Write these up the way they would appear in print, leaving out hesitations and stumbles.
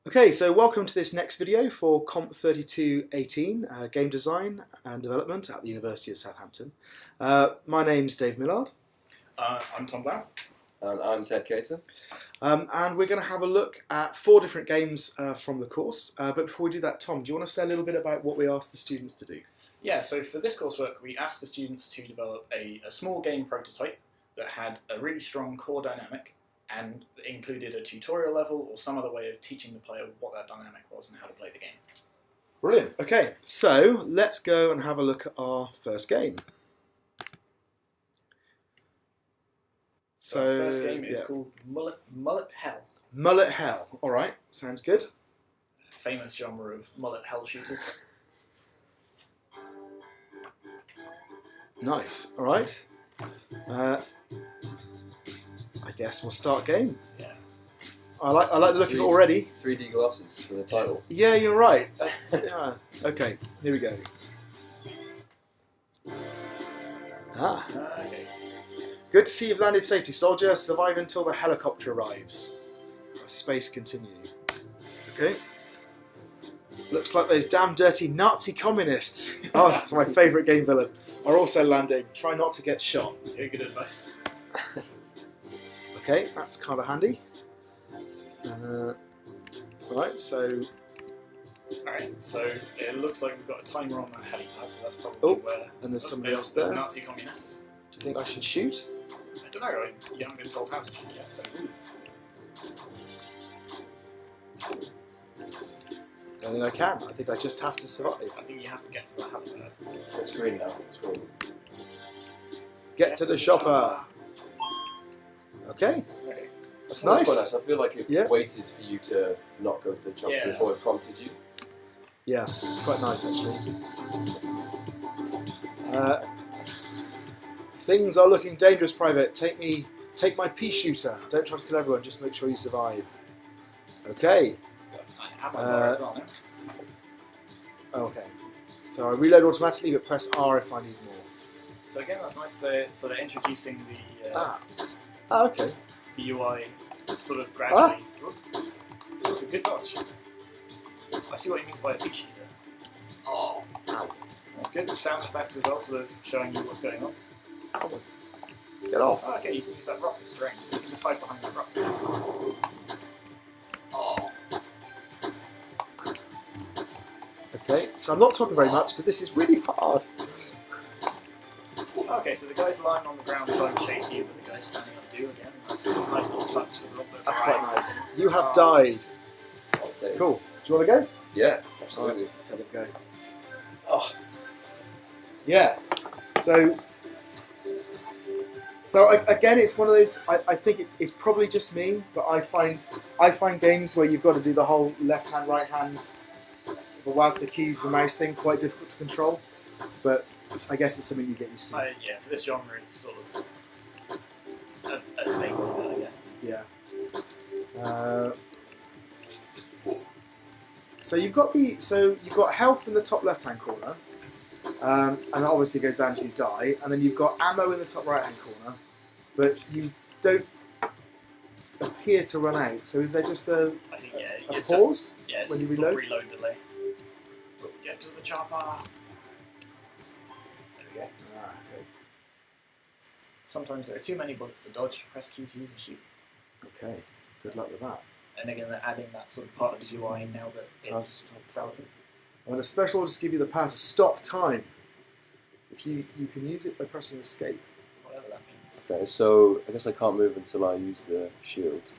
Okay, so welcome to this next video for COMP3218, Game Design and Development at the University of Southampton. My name's Dave Millard. I'm Tom Brown. And I'm Ted Cater. And we're going to have a look at 4 different games from the course. But before we do that, Tom, do you want to say a little bit about what we asked the students to do? Yeah, so for this coursework, we asked the students to develop a small game prototype that had a really strong core dynamic and included a tutorial level or some other way of teaching the player what that dynamic was and how to play the game. Brilliant. Okay, so let's go and have a look at our first game. So our first game is called Mullet Hell. Mullet Hell. All right, sounds good. Famous genre of mullet hell shooters. Nice. All right. I guess we'll start game. Yeah. I like the look of it already. 3D glasses for the title. Yeah, you're right. Yeah. Okay, here we go. Okay. Good to see you've landed safely, soldier. Survive until the helicopter arrives. Space continue. Okay. Looks like those damn dirty Nazi communists. Oh, that's my favourite game villain. Are also landing. Try not to get shot. Yeah, good advice. Okay, that's kind of handy. Right, so... Alright, so it looks like we've got a timer on the helipad, so that's probably where... And there's somebody else there. There's Nazi communists. Do you think I should shoot? I don't know, you haven't been told how to shoot yet, so... I think I can. I think I just have to survive. I think you have to get to the helipad. It's green now. It's green. Get to the shopper. Okay, Okay. that's Well, nice. that's quite nice. I feel like it waited for you to not go to the shop before it prompted you. Yeah, it's quite nice actually. Things are looking dangerous, Private. Take my pea shooter. Don't try to kill everyone. Just make sure you survive. Okay. I have my bar as well now. Okay. So I reload automatically, but press R if I need more. So again, that's nice. They're introducing Okay. the UI sort of gradually. That's a good dodge. I see what you mean by a pea shooter. Oh. Ow. That's good. The sound effects as well, sort of showing you what's going on. Ow. Get off. Oh, okay, you can use that rock as terrain, so you can just hide behind that rock. Okay, so I'm not talking very much because this is really hard. Okay, so the guy's lying on the ground trying to chase you, but the guy's standing up do again. That's a nice little touch. There's a little bit of That's variety. quite nice. You have died. Okay. Cool. Do you want to go? Yeah, absolutely. Tell him go. Oh. Yeah. So again, it's one of those. I think it's probably just me, but I find games where you've got to do the whole left hand, right hand, the WASD keys, the mouse thing quite difficult to control. But I guess it's something you get used to. Yeah, for this genre, it's sort of a staple, I guess. Yeah. So you've got health in the top left hand corner, and that obviously goes down to you die, and then you've got ammo in the top right hand corner, but you don't appear to run out. So is there just a pause when you reload? Reload delay. Get to the chopper. There we go. Okay. Sometimes there are too many bullets to dodge. Press Q to use and shoot. Okay. Good luck with that. And again, they're adding that sort of part of the UI now that it's relevant. And a special will just give you the power to stop time. If you can use it by pressing escape. Whatever that means. Okay, so I guess I can't move until I use the shield.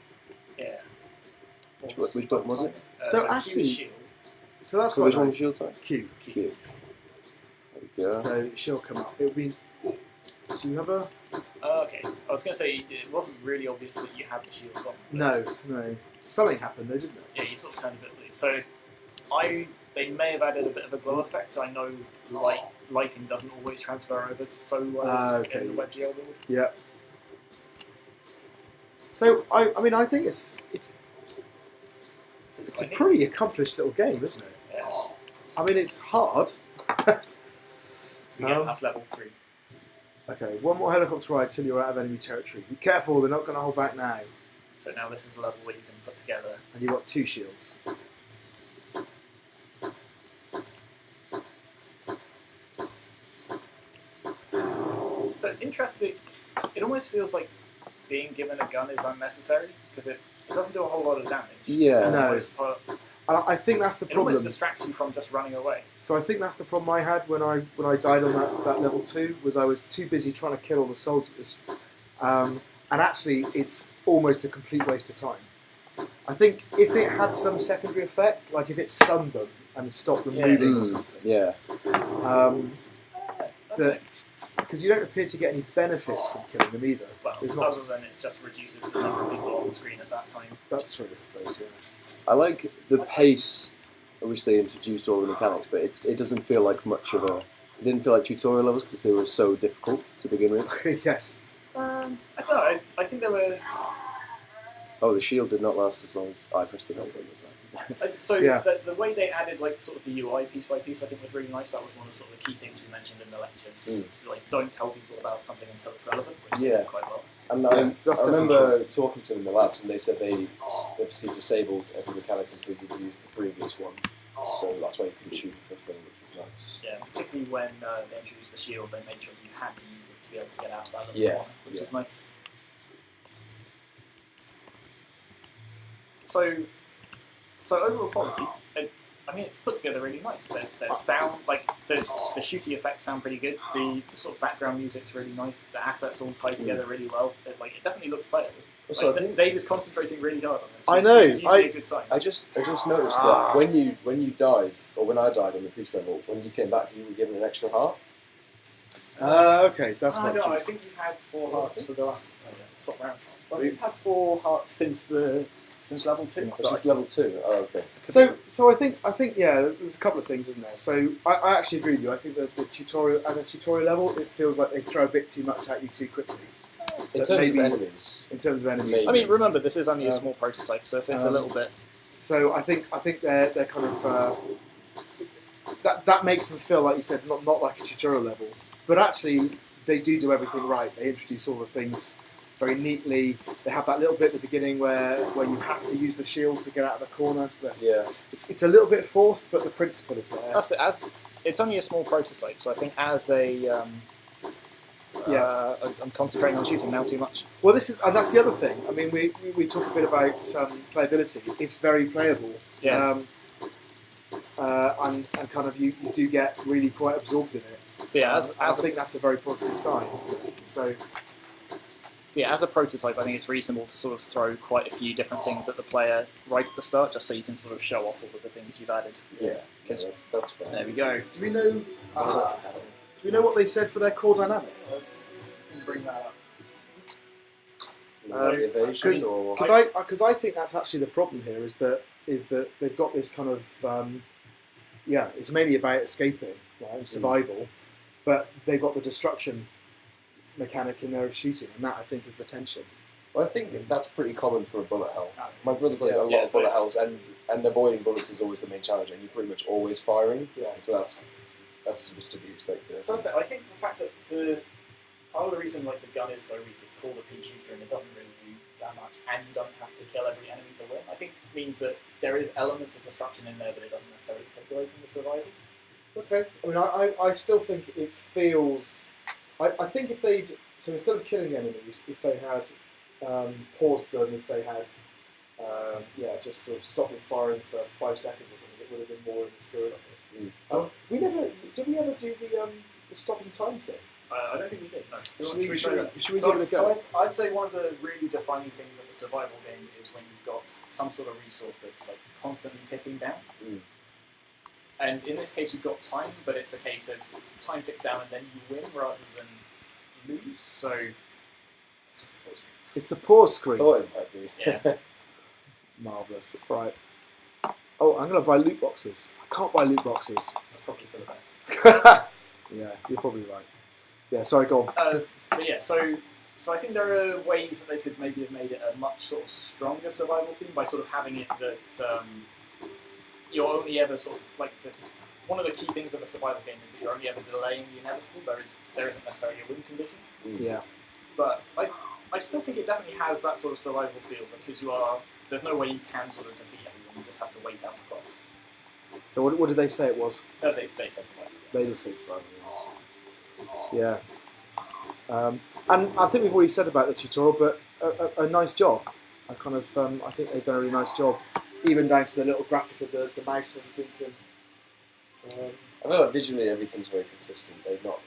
Yeah. Which button was it? So Q is actually- shield. So that's So quite which one's nice. shield, sorry? Q. Q. There we go. So she'll come up. It'll be. So you have a. Okay. I was going to say, it wasn't really obvious that you had the shield on. No. Something happened though, didn't it? Yeah, you sort of turned a bit bleed. So, they may have added a bit of a glow effect. I know lighting doesn't always transfer over so well in the WebGL build. Yeah. So I think it's a pretty accomplished little game, isn't it? Yeah. I mean, it's hard. So we get past level 3. Okay, one more helicopter ride till you're out of enemy territory. Be careful, they're not going to hold back now. So now this is a level where you can put together. And you've got 2 shields. it's interesting. It almost feels like being given a gun is unnecessary because it doesn't do a whole lot of damage. Yeah. No. I think that's the It almost problem. distracts you from just running away. So I think that's the problem I had when I died on that level 2, was I was too busy trying to kill all the soldiers. And actually, it's almost a complete waste of time. I think if it had some secondary effect, like if it stunned them and stopped them moving or something. Yeah. But because you don't appear to get any benefit from killing them either. Well, There's other not than it just reduces the number of people on the screen at that time. That's true, I suppose, yeah. I like the pace. Obviously, they introduced all the mechanics, but it doesn't feel like much of a. It didn't feel like tutorial levels because they were so difficult to begin with. Yes. I don't know. I think there were. Oh, the shield did not last as long as I pressed the button. So Yeah. the way they added like sort of the UI piece by piece, I think was really nice. That was one of the sort of the key things we mentioned in the lectures. It's like don't tell people about something until it's relevant, which they did quite well. And Yeah, I remember talking to them in the labs, and they said they obviously disabled every mechanic until you'd used the previous one. So that's why you couldn't shoot the first thing, which was nice. Yeah, particularly when they introduced the shield, they made sure you had to use it to be able to get out of that level Yeah, one, which yeah. was nice. So overall quality, I mean, it's put together really nice. There's sound, like the shooty effects sound pretty good. The sort of background music's really nice. The assets all tie together really well. It definitely looks playable. Also, Like, I think Dave is concentrating really hard on this. I know, Which is usually a good sign. I just noticed that when you died, or when I died on the police level, when you came back, you were given an extra heart. Okay, that's I quite don't know, I cute. think you've had 4 hearts for the last stop round. I think you've had 4 hearts since level 2. It's just level 2. Oh, okay. So I think yeah, there's a couple of things, isn't there? So I actually agree with you. I think that the tutorial, at a tutorial level, it feels like they throw a bit too much at you too quickly. In But terms maybe- of enemies, In terms of enemies. Maybe. I mean, remember, this is only a small prototype, so if it's a little bit... So I think they're kind of that makes them feel, like you said, not like a tutorial level, but actually they do everything right. They introduce all the things very neatly. They have that little bit at the beginning where you have to use the shield to get out of the corner. So that yeah. it's a little bit forced, but the principle is there. That's as it's only a small prototype, so I think as a... I'm concentrating on shooting now too much. Well, that's the other thing. I mean, we talk a bit about playability. It's very playable. Yeah. And kind of you do get really quite absorbed in it. Yeah, I think that's a very positive sign. Isn't it? So. Yeah, as a prototype, I think it's reasonable to sort of throw quite a few different things at the player right at the start, just so you can sort of show off all of the things you've added. Yeah. Because That's fine. there we go. Do we know? Do we know what they said for their core dynamic? Let's bring that up. Evasion or Because I think that's actually the problem here is that they've got this kind of it's mainly about escaping, right, and survival, but they've got the destruction mechanic in there of shooting, and that I think is the tension. Well, I think that's pretty common for a bullet hell. My brother plays Yeah. a lot of bullet hells, and avoiding bullets is always the main challenge, and you're pretty much always firing. Yeah. So that's just to be expected. So I think the fact that part of the reason like the gun is so weak, it's called a pea shooter and it doesn't really do that much, and you don't have to kill every enemy to win. I think means that there is elements of destruction in there, but it doesn't necessarily take away from the survival. Okay. I mean, I still think it feels. I think if they'd instead of killing the enemies, if they had paused them, if they had just sort of stopped them firing for 5 seconds or something, it would have been more in the spirit of it. Did we ever do the stopping time thing? I don't think we did, no. Should we give So it a go? I'd say one of the really defining things of a survival game is when you've got some sort of resource that's like constantly ticking down. And in this case you've got time, but it's a case of time ticks down and then you win rather than lose. So it's just a pause screen. It's a pause screen. Thought it might be. Yeah. Marvellous. Right. Oh, I'm going to buy loot boxes. I can't buy loot boxes. That's probably for the best. Yeah, you're probably right. Yeah, sorry, go on. But yeah, so I think there are ways that they could maybe have made it a much sort of stronger survival theme by sort of having it that you're only ever sort of like one of the key things of a survival game is that you're only ever delaying the inevitable. There isn't necessarily a win condition. Yeah. But I still think it definitely has that sort of survival feel because there's no way you can sort of defeat everyone. You just have to wait out the clock. So what did they say it was? They said survival. They did say survival. Yeah. And I think we've already said about the tutorial, but a nice job. I think they've done a really nice job, even down to the little graphic of the mouse and everything. I feel like visually everything's very consistent. They've not.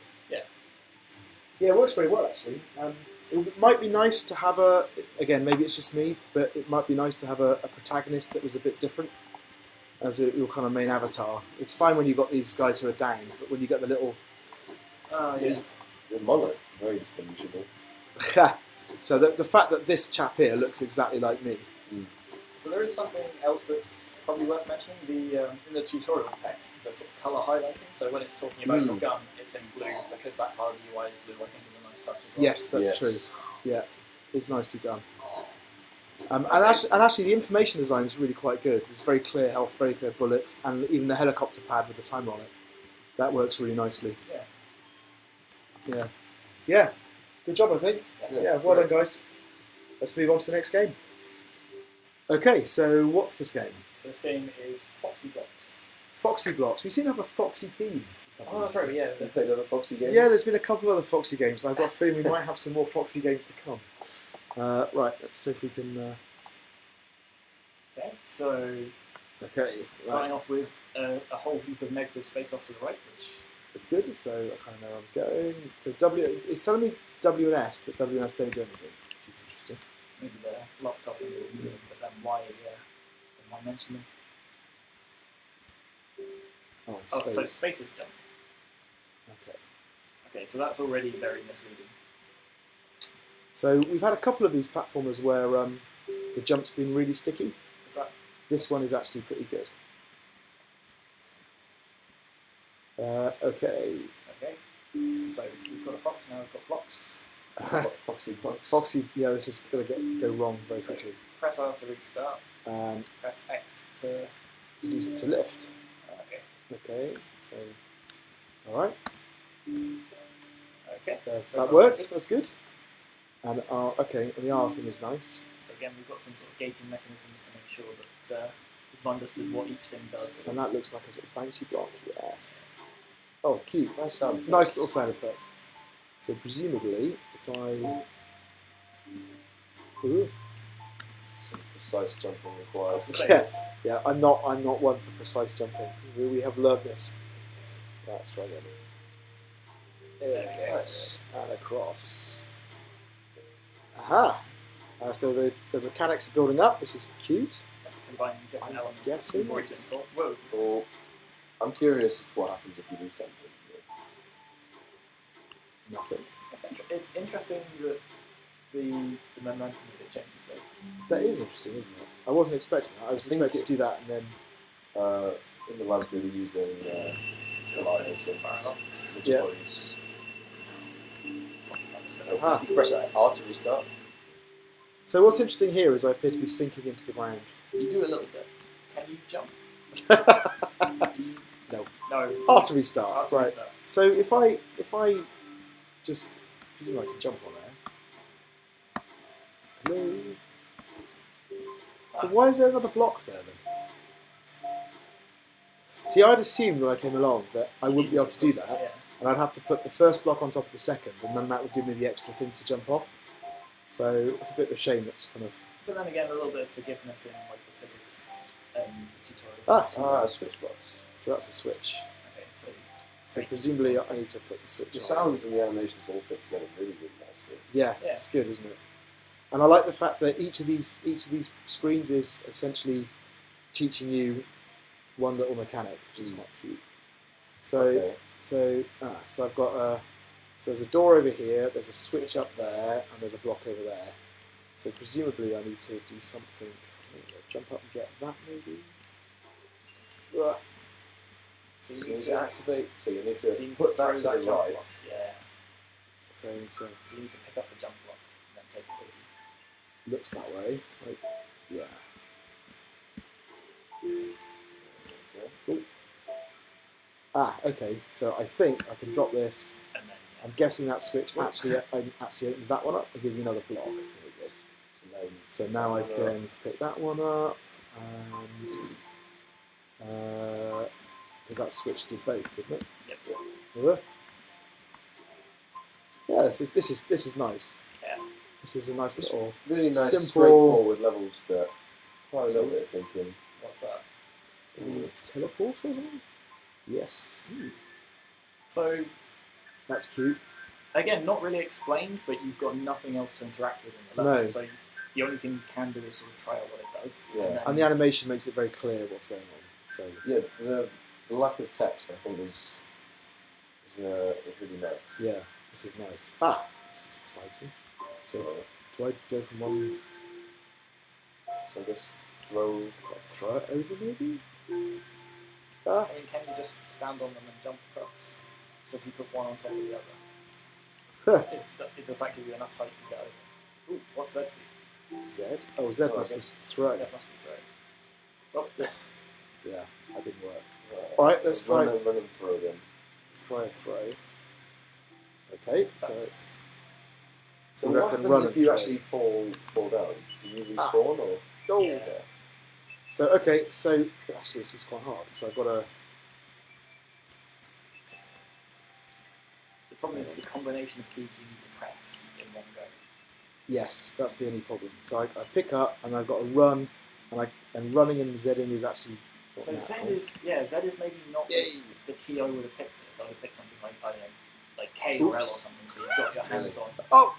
Yeah, it works very well actually. It might be nice to have again, maybe it's just me, but it might be nice to have a protagonist that was a bit different as your kind of main avatar. It's fine when you've got these guys who are down, but when you get the little... The mullet, very distinguishable. So the fact that this chap here looks exactly like me. So there is something else that's probably worth mentioning. In the tutorial text, the sort of colour highlighting. So when it's talking about your gun, it's in blue because that part of the UI is blue. I think is a nice touch as well. Yes, that's true. Yeah, it's nicely done. And actually, the information design is really quite good. It's very clear health, very clear bullets, and even the helicopter pad with the timer on it. That works really nicely. Yeah. Good job, I think. Yeah, well done, guys. Let's move on to the next game. Okay, so what's this game? So this game is Foxy Blocks. Foxy Blocks. We seem to have a Foxy theme. For some reason. That's right. Yeah, They played other Foxy games. Yeah, there's been a couple of other Foxy games. I've got a feeling we might have some more Foxy games to come. Right, let's see if we can... Okay, so starting off with a whole heap of negative space off to the right, which... It's good, so I kind of know where I'm going. So it's telling me W and S, but W and S don't do anything, which is interesting. Maybe they're locked off into a but then why mention them? Oh, so space is jump. Okay. Okay, so that's already very misleading. So we've had a couple of these platformers where the jump's been really sticky. Is that? This one is actually pretty good. Okay. So we've got a fox, now we've got blocks. Foxy Blocks. Foxy, yeah, this is going to go wrong very quickly. Press R to restart. Press X to lift. Okay, so alright. Okay. So that worked, that's good. And okay, and the R's thing is nice. So again, we've got some sort of gating mechanisms to make sure that we've understood what each thing does. And that looks like a sort of bouncy block, yes. Oh, cute. Nice sound effect. Nice little sound effect. So presumably, if I... Ooh. Some precise jumping required. Yes. Yeah, I'm not one for precise jumping. We have learned this. Let's try again. Okay. Nice. And across. Aha! So the mechanics are building up, which is cute. Combining different elements. Guessing. We've already just thought, whoa. Or, I'm curious as to what happens if you lose jumping. Nothing. It's interesting that the momentum of it changes though. That is interesting, isn't it? I wasn't expecting that. I was expecting to do that and then... in the labs we were using Goliath which Yeah. was... Ah. You press R to restart. So what's interesting here is I appear to be sinking into the ground. You do a little bit. Can you jump? No. No. R to restart. R to Right. restart. So if I just presume I can jump on there. Hello. So why is there another block there then? See, I'd assumed when I came along that I wouldn't be able to do that, Yeah. and I'd have to put the first block on top of the second, and then that would give me the extra thing to jump off. So it's a bit of a shame. That's kind of... But then again, a little bit of forgiveness in like the physics tutorials. Switch blocks. So that's a switch. Okay, So presumably I need to put the switch The on. sounds and the animations all fit together really, really nicely. Yeah, Yeah. it's good, isn't it? And I like the fact that each of these screens is essentially teaching you one little mechanic, which is quite cute. So so I've got so there's a door over here, there's a switch up there, and there's a block over there. So presumably I need to do something. Jump up and get that maybe. Ugh. So you So need you need to to activate, so you need to so you need put to throw that to the that jump right. block. Yeah. So I need to... So you need to pick up the jump block and then take it with you. looks that way. Like, yeah. Ooh. Ah, okay. So I think I can drop this. And then I'm guessing that switch actually opens that one up and gives me another block. There we go. So now I can pick that one up, and because that switch did both, didn't it? Yep. Yeah, this is nice. Yeah. This is a nice It's little really nice, simple straightforward levels that quite a little bit of thinking. What's that? teleport or something. Yes, So that's cute. again, not really explained, but you've got nothing else to interact with in the level. No. So the only thing you can do is sort of try out what it does. Yeah. And the animation makes it very clear what's going on. So Yeah, the lack of text, I think, is really nice. yeah, this is nice. Ah, this is exciting. So do I go from one? So I guess throw. Throw it over maybe? I mean, can you just stand on them and jump across? So if you put one on top of the other, does that give you enough height to go? Ooh, what's that do? Z? Oh, Z Oh, must I be guess. throw. That must be so. Oh, Yeah, that didn't work. Right. Alright, let's try. Run and throw then. Let's try a throw. Okay, that's So we what reckon happens run if and you throw. actually fall down? Do you respawn or? Oh. yeah. So okay, so actually this is quite hard. So I've got to. The problem is the combination of keys you need to press in one go. Yes, that's the only problem. So I pick up and I've got to run, and running and Zing is actually. So not Z that is maybe not Yay. the key I would have picked for this. I would have picked something like, I don't know, like K or L or Oops. something, so you've got your hands on. Oh,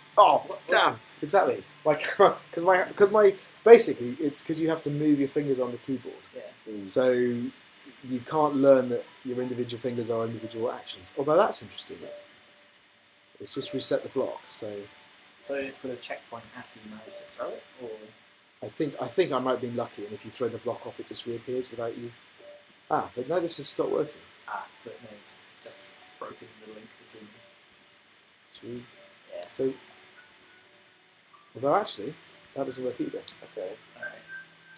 damn! Exactly. Like, because my basically it's because you have to move your fingers on the keyboard. Yeah. So you can't learn that your individual fingers are individual actions. Although that's interesting. It's just reset the block. So So put a checkpoint after you manage to throw it, or I think I might have been lucky, and if you throw the block off, it just reappears without you. Ah, but now this has stopped working. so it may have just broken the link between them. Should we- Yeah. So, although actually that doesn't work either. Okay. Alright.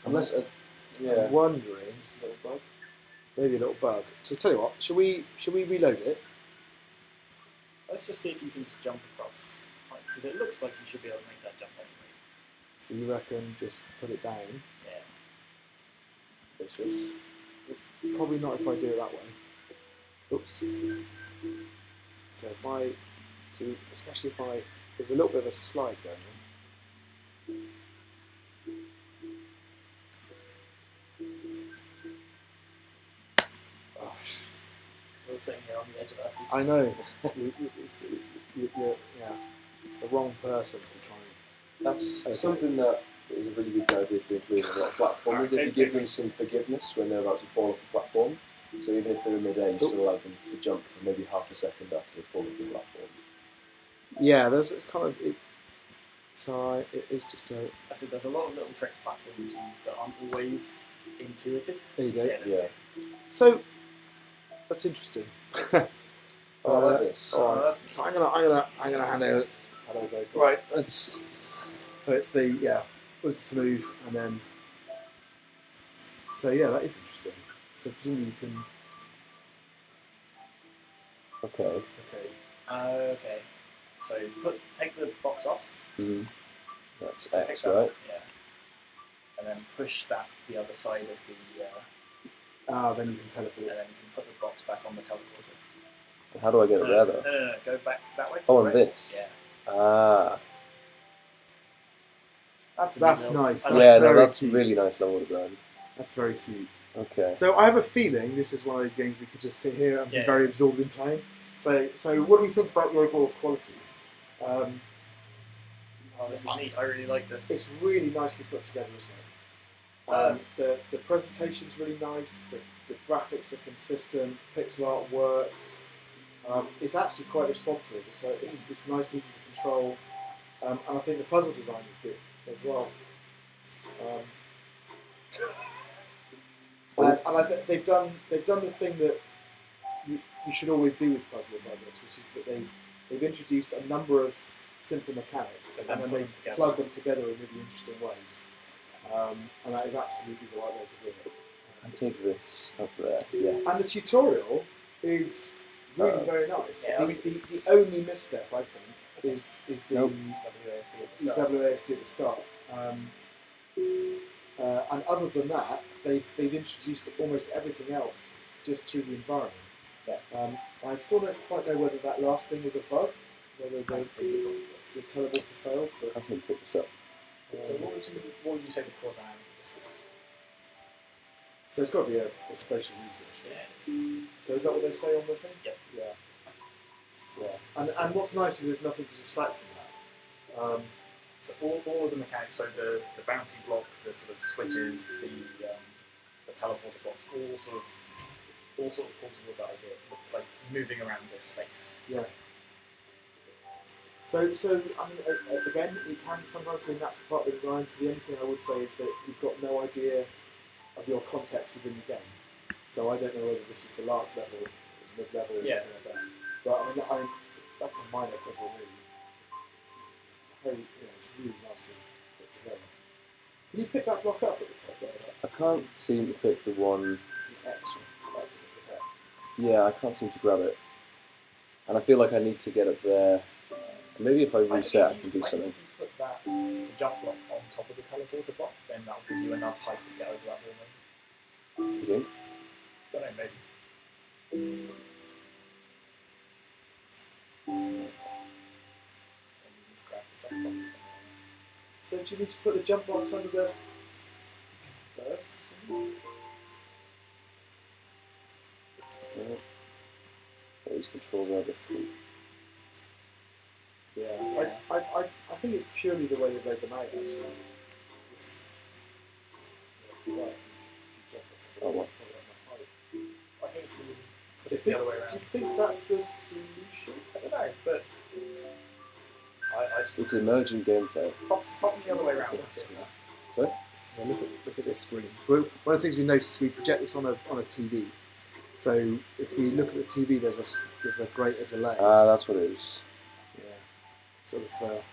Unless yeah. I'm wondering, Just a little bug. maybe a little bug. So tell you what, should we reload it? Let's just see if you can just jump across, because it looks like you should be able to make that jump anyway. So you reckon just put it down? Yeah. Vicious. Probably not if I do it that way. Oops. So especially if there's a little bit of a slide going on. Oh, We're sitting here on the edge of our seats. I know. It's the wrong person to be trying. That's Okay. something that is a really good idea to include in a lot of platformers. If you give them some forgiveness when they're about to fall off the platform, so even if they're in midair, you still allow them to jump for maybe half a second after they fall off the platform. Yeah, there's kind of it. So it is just a. I said there's a lot of little tricks platforms use that aren't always intuitive. There you go. Yeah. Yeah. So that's interesting. Oh, I like this. All right. that's- So I'm gonna hand over. Right. So it's the was to move and then. So yeah, that is interesting. So presumably you can. Okay. Okay. Okay. So take the box off. Mm-hmm. That's So pick X, that right? up, yeah. And then push that the other side of the. Then you can teleport. And then you can put the box back on the teleporter. How do I get it there though? No. Go back that way. Oh, on right? this? Yeah. Ah. That's nice. I That's Yeah, no, very that's cute. really nice level design. That's very cute. Okay. So I have a feeling this is one of those games we could just sit here and be Yeah. very absorbed in playing. So what do we think about the overall quality? Oh, this is neat. I really like this. It's really nicely put together, isn't it? The presentation's really nice. The graphics are consistent. Pixel art works. It's actually quite responsive. It's nice, easy to control, and I think the puzzle design is good as well. And I think they've done the thing that you should always do with puzzles like this, which is that they've introduced a number of simple mechanics and then they plug them together in really interesting ways, and that is absolutely the right way to do it. I take this up there. Yeah. And the tutorial is really very nice. Yeah, the only misstep I think is the Nope. WASD at the the start. WASD at the start. And other than that, they've introduced almost everything else just through the environment. Yeah. I still don't quite know whether that last thing was a bug, whether the teleporter failed. But I can pick this up. So what would you say the core dynamic of this was? so it's got to be a spatial research. Yeah, Right? it's, So is that what they say on the thing? Yep. Yeah. And what's nice is there's nothing to distract from that. so all of the mechanics, so the bouncy block, the sort of switches, the teleporter blocks, all sort of pull towards that idea of like moving around this space. Yeah. So I mean, again, it can sometimes be a natural part of the design. So the only thing I would say is that you've got no idea of your context within the game. So I don't know whether this is the last level, mid-level, or anything like that. But I mean, that's a minor quibble, really. It's really nicely put together. Can you pick that block up at the top there? I can't seem to pick the one. It's an X to pick up. Yeah, I can't seem to grab it. And I feel like I need to get up there. Maybe if I reset, I can do something. If you put that the jump block on top of the teleporter block, then that'll give you enough height to get over that wall. You think? Don't know, maybe. So do you need to put the jump blocks under the first? Yeah. These controls are difficult. Yeah. I think it's purely the way they've laid them out, actually. Just, right. Oh, what? I think if you put Do it the other way you around. think that's the solution? I don't know, but I It's emerging gameplay. pop the other way around. Sorry? So look at this screen. One of the things we noticed, we project this on a TV. So if we look at the TV, there's a greater delay. Ah, that's what it is. Yeah. Sort of.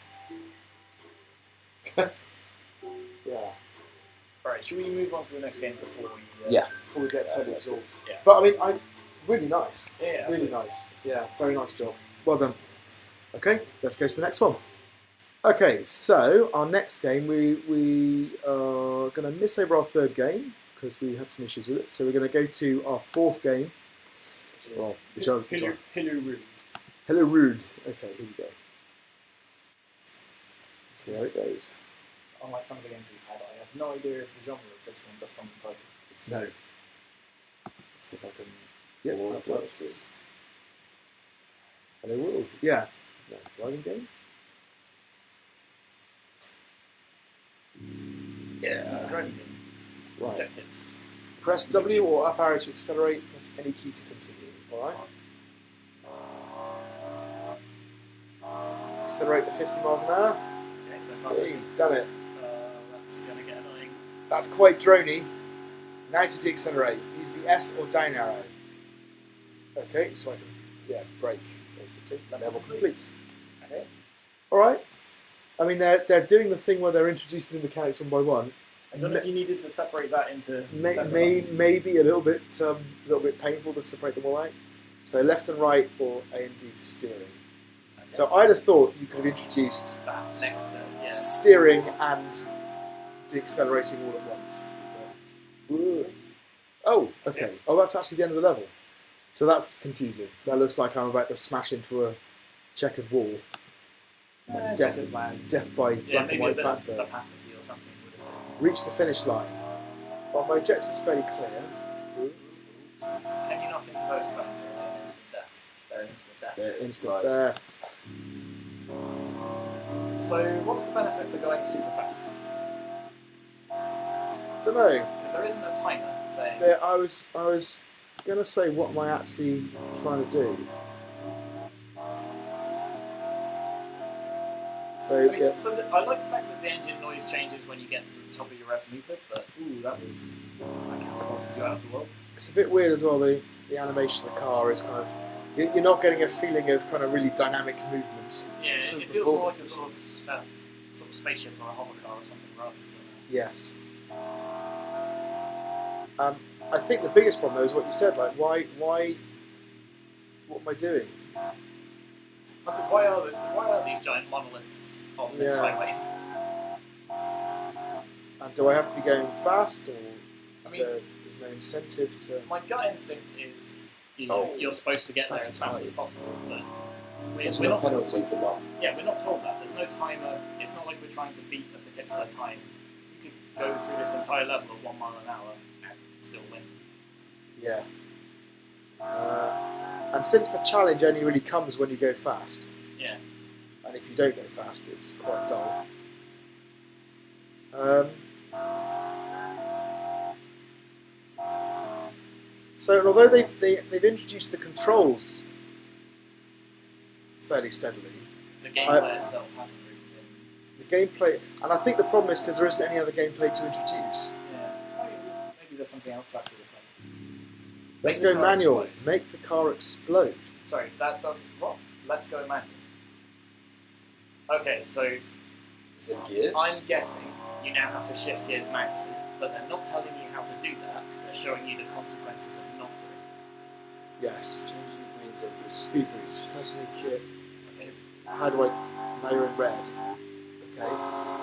Yeah. Right, should we move on to the next game before we? Before we get totally absorbed. Yeah. But I mean, really nice. Yeah, Really absolutely. nice. Yeah, very nice job. Well done. Okay, let's go to the next one. Okay, so our next game, we are going to miss over our third game because we had some issues with it. So we're going to go to our fourth game. Which are Hllo Wrld. Hllo Wrld. Okay, here we go. Let's see how it goes. Unlike some of the games we've had, I have no idea if the genre of this one just from the title. No. Let's see if I can. Yeah, Hllo that Wrld. works. Hllo Wrld. Yeah. No, driving game. Yeah. Driving game. Right. Objectives. Press W or up arrow to accelerate. Press any key to continue. All right. Accelerate to 50 miles an hour. Okay, so far so Hey, good. done it. That's going to get annoying. That's quite drony. Now to deaccelerate. Use the S or down arrow. Okay, so I can brake basically. Level complete. Okay. All right. I mean, they're doing the thing where they're introducing the mechanics one by one. I don't know if you needed to separate that into separate lines. Maybe a little bit painful to separate them all out. So left and right, or A and D for steering. Okay. So I'd have thought you could have introduced that next to, yeah. steering and deaccelerating all at once. Oh, okay. Oh, that's actually the end of the level. So that's confusing. That looks like I'm about to smash into a checkered wall. Death by black and white backbone. Opacity or something would have Reach the finish line. Well, my objective's fairly clear. been. Can you knock into those cones or they're instant death? They're instant death. They're instant Right. death. So what's the benefit for going super fast? Don't know. Because there isn't a timer saying... I was going to say, what am I actually trying to do? So, I mean, yeah. I like the fact that the engine noise changes when you get to the top of your rev meter, but that was... I catapulted you out of the world. It's a bit weird as well, the animation of the car is kind of... You're not getting a feeling of kind of really dynamic movement. Yeah, it feels more like a sort of spaceship or a hover car or something rather than... Yes. I think the biggest problem though is what you said, like why what am I doing? So why are these giant monoliths on this highway? And do I have to be going fast, or I mean, there's no incentive to... My gut instinct is you're supposed to get there That's as fast tight. as possible, but There's we're no not penalty for not. Yeah, we're not told that. There's no timer. It's not like we're trying to beat a particular time. You could go through this entire level at 1 mile an hour and still win. Yeah. And since the challenge only really comes when you go fast, Yeah. and if you don't go fast, it's quite dull. So although they've introduced the controls fairly steadily, The gameplay itself hasn't really been. the gameplay, and I think the problem is because there isn't any other gameplay to introduce. Yeah. Maybe there's something else after this level. Let's Make the go car manual. explode. Make the car explode. Sorry, that doesn't. What? Let's go manual. Okay, so Is it gears? I'm guessing you now have to shift gears manually, but they're not telling you how to do that. They're showing you the consequences of not doing it. Yes. Changing the greens over the Speed boost. Personally kit. Okay. How do I? Now you're in red. Okay.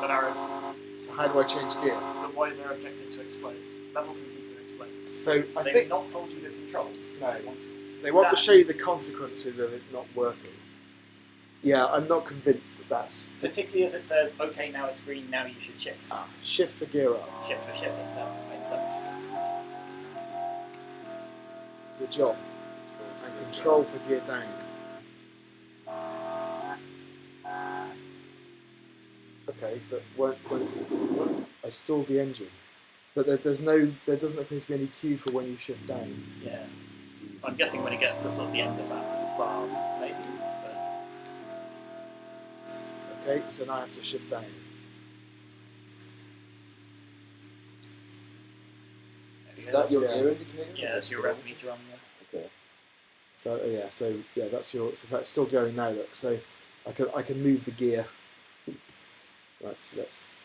But So how do I change gear? why is their objective to explode? Level can keep you explode. So I They've think not told you the controls. because No. They want to. they want to that- show you the consequences of it not working. Yeah, I'm not convinced that that's Particularly as it says, okay, now it's green, now you should shift. shift for gear up. Shift for shifting, that makes sense. Good job. And control for gear down. Okay, but won't I stalled the engine? But there doesn't appear to be any cue for when you shift down. Yeah. I'm guessing when it gets to sort of the end of that bar, maybe. But Okay, so now I have to shift down. Is that your Yeah. gear indicator? Yeah, that's your rev meter on there. Okay. So that's your. So that's still going now. Look, so I can move the gear. Right, so that's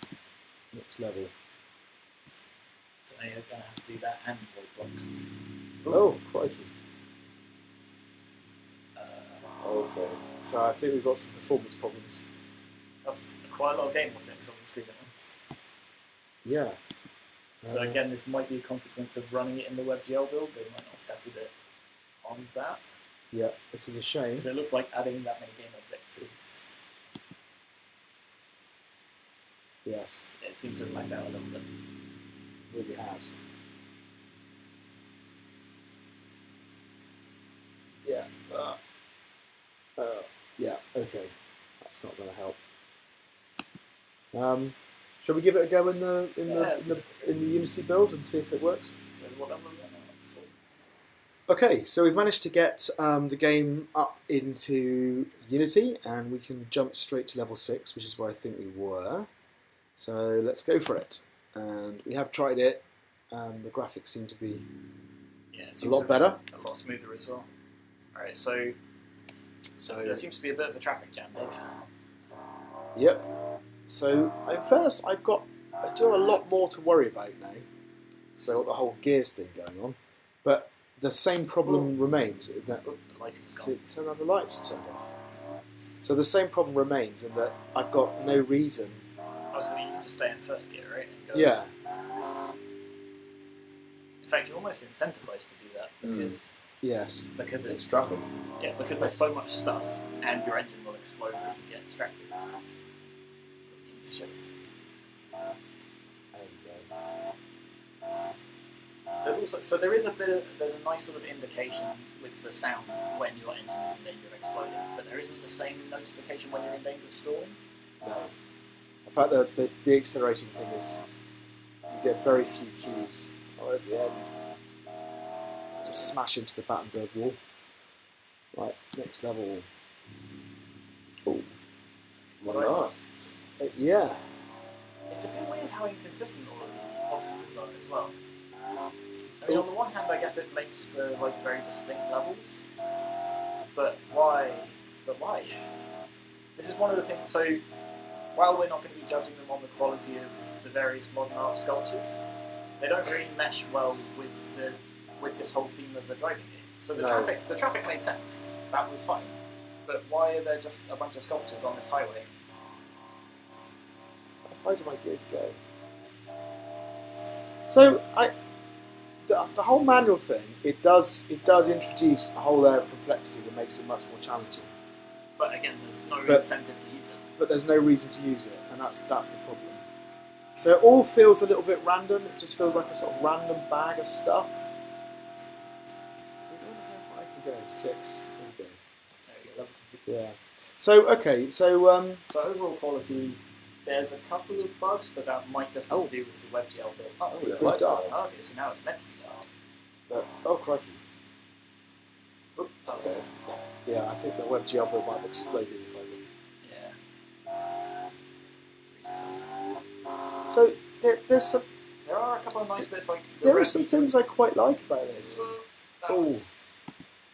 next level. So now you're going to have to do that and void blocks. Oh, crikey! Okay. So I think we've got some performance problems. That's quite a lot of game objects on the screen at once. Yeah. So again, this might be a consequence of running it in the WebGL build. They might not have tested it on that. Yeah, this is a shame. Because it looks like adding that many game objects is... Yes, It seems to have lagged out a little bit. really has. Yeah. Yeah. Okay. That's not going to help. Shall we give it a go in the Unity build and see if it works? So what level are we on now? Okay, so we've managed to get the game up into Unity, and we can jump straight to level 6, which is where I think we were. So let's go for it. And we have tried it. The graphics seem to be Yeah, it a seems lot better. A lot smoother as well. Alright, so So there seems to be a bit of a traffic jam, Dave. yep. So in fairness, I do have a lot more to worry about now. So I've got the whole gears thing going on, but the same problem remains. That Oh, the lighting's gone. so now the lights are turned off. So the same problem remains in that I've got no reason. Oh, so you can just stay in first gear, right? And go. Yeah. In fact, you're almost incentivized to do that because Yes. because It's it's traffic. yeah because there's so much stuff and your engine will explode if you get distracted. You need to shift. There is there's a nice sort of indication with the sound when your engine is in danger of exploding, but there isn't the same notification when you're in danger of stalling. No. In fact, the accelerating thing is you get very few cues. Oh, there's the end. Just smash into the Battenberg wall. Right, next level. Oh, Why So- not? yeah. It's a bit weird how inconsistent all of the obstacles are as well. I mean, on the one hand, I guess it makes for like very distinct levels, but why? But why? This is one of the things. So, while we're not going to be judging them on the quality of the various modern art sculptures, they don't really mesh well with this whole theme of the driving game. So the traffic made sense. That was fine. But why are there just a bunch of sculptures on this highway? Where do my gears go? So the whole manual thing, it does introduce a whole layer of complexity that makes it much more challenging. But again, there's no But- incentive to use it. but there's no reason to use it, and that's the problem. So it all feels a little bit random. It just feels like a sort of random bag of stuff. I don't know how high I can go. 6. There we go. Yeah. So okay. So So overall quality, there's a couple of bugs, but that might just be to do with the WebGL build. Oh, yeah, pretty like dark. that. Oh, okay, so now it's meant to be dark. oh crikey. Oop, that was, Yeah, I think the WebGL build might have exploded if I didn't. yeah. So there's some There are a couple of nice bits like the there are rev some meter. things I quite like about this. That Oh. was-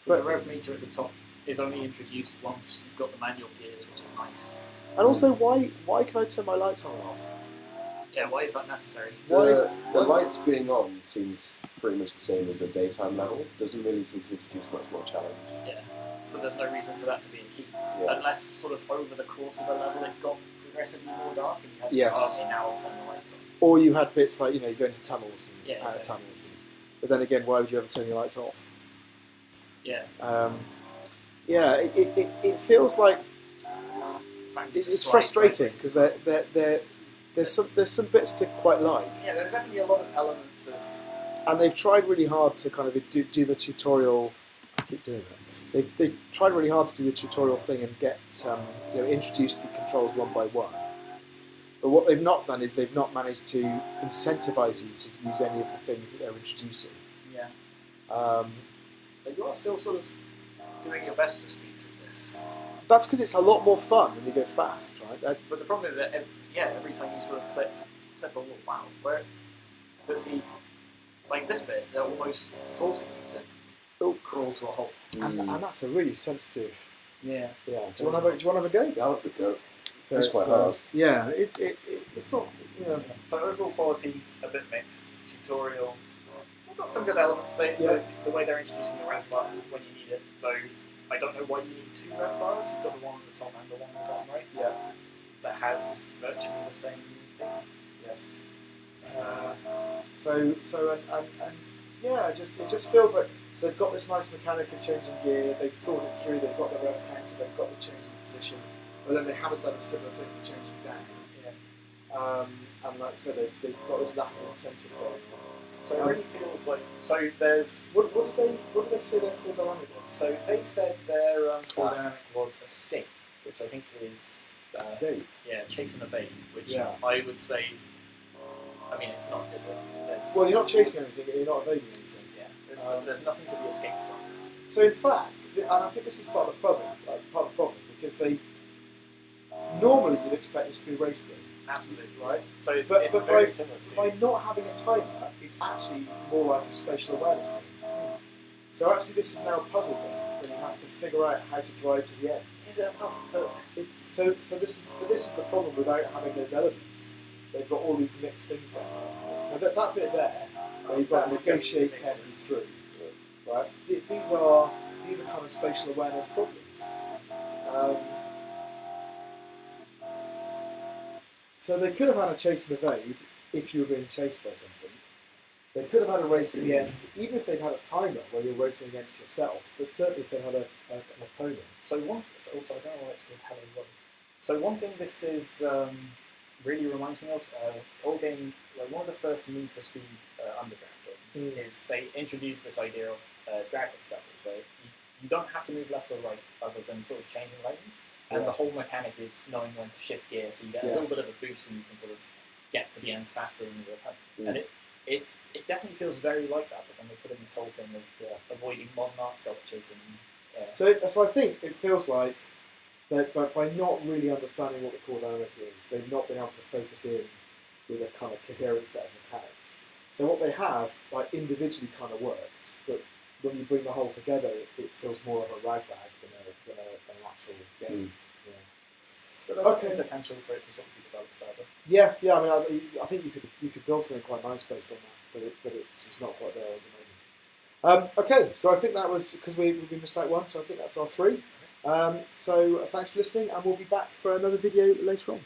So But- the rev meter at the top is only introduced once you've got the manual gears, which is nice. And also, why can I turn my lights on and off? Yeah, why is that necessary? Why is The lights being on seems pretty much the same as a daytime level. Doesn't really seem to introduce much more challenge. Yeah. So there's no reason for that to be a key. Yeah. Unless sort of over the course of a level it got progressively more dark and you had to Yes. go, okay, now I'll turn the lights on. Or you had bits like, you know, you go into tunnels and Yeah, out of exactly. tunnels. But then again, why would you ever turn your lights off? Yeah. Yeah, it feels like In fact, you just it's slide frustrating sideways. because there's some bits to quite like, Yeah, there's definitely a lot of elements of. and they've tried really hard to kind of do the tutorial. I keep doing that. They tried really hard to do the tutorial thing and get you know, introduce the controls one by one. But what they've not done is they've not managed to incentivize you to use any of the things that they're introducing. Yeah. Um, But you are still sort of doing your best to speed through this. that's because it's a lot more fun when you go fast, right? But the problem is that, every time you sort of clip a wall, wow, but see, like this bit, they're almost forcing you to crawl to a hole. And that's a really sensitive. Yeah. Yeah. Do you want to have a go? Yeah, I'll have a go. So It's quite hard. Yeah, it's not. Yeah. So overall quality, a bit mixed. Tutorial, we've got some good elements there. So the way they're introducing the rev bar when you need it, though I don't know why you need 2 rev bars. You've got the one on the top and the one on the bottom right. Yeah. That has virtually the same thing. Yes. And yeah, it just feels like so they've got this nice mechanic of changing gear. They've thought it through. They've got the rev counter. They've got the changing position, but then they haven't done a similar thing for changing down. Yeah. And like I said, they've got this lack of incentive going on. So it really feels like there's. What did they say their core dynamic was? So they said their core dynamic was escape, which I think is Escape. chase and evade, which Yeah. I would say. I mean, it's not, is it? Well, you're not chasing anything, but you're not evading anything. Yeah, there's nothing to be escaped from. So in fact, and I think this is part of the puzzle, like part of the problem, because they normally you'd expect this to be a race game, Absolutely. right? So it's But very similar to. By not having a timer, it's actually more like a spatial awareness game. So actually, this is now a puzzle game where you have to figure out how to drive to the end. Is it? But It's so this is the problem without having those elements. They've got all these mixed things going on. So that bit there, where you've got to That's negotiate just carefully through, right? These are kind of spatial awareness problems. So they could have had a chase and evade if you were being chased by something. They could have had a race to the end, even if they'd had a timer where you're racing against yourself. But certainly if they had an opponent. so also I don't know why it's called Hllo Wrld. So one thing this is really reminds me of this whole game. Like one of the first Need for Speed Underground games is they introduced this idea of drag race levels where you don't have to move left or right other than sort of changing lanes. And the whole mechanic is knowing when to shift gear, so you get a little bit of a boost and you can sort of get to the end faster than your opponent. And it definitely feels very like that, but then they put in this whole thing of avoiding modern art sculptures and. So I think it feels like that by not really understanding what the core dynamic is, they've not been able to focus in with a kind of coherent set of mechanics. So what they have, like individually, kind of works, but when you bring the whole together, it feels more of a ragbag than an actual game. But there's Okay. potential for it to sort of be developed further. Yeah. I mean, I think you could build something quite nice based on that, but it's just not quite there at the moment. Okay, so I think that was because we missed out one, so I think that's our 3. So thanks for listening, and we'll be back for another video later on.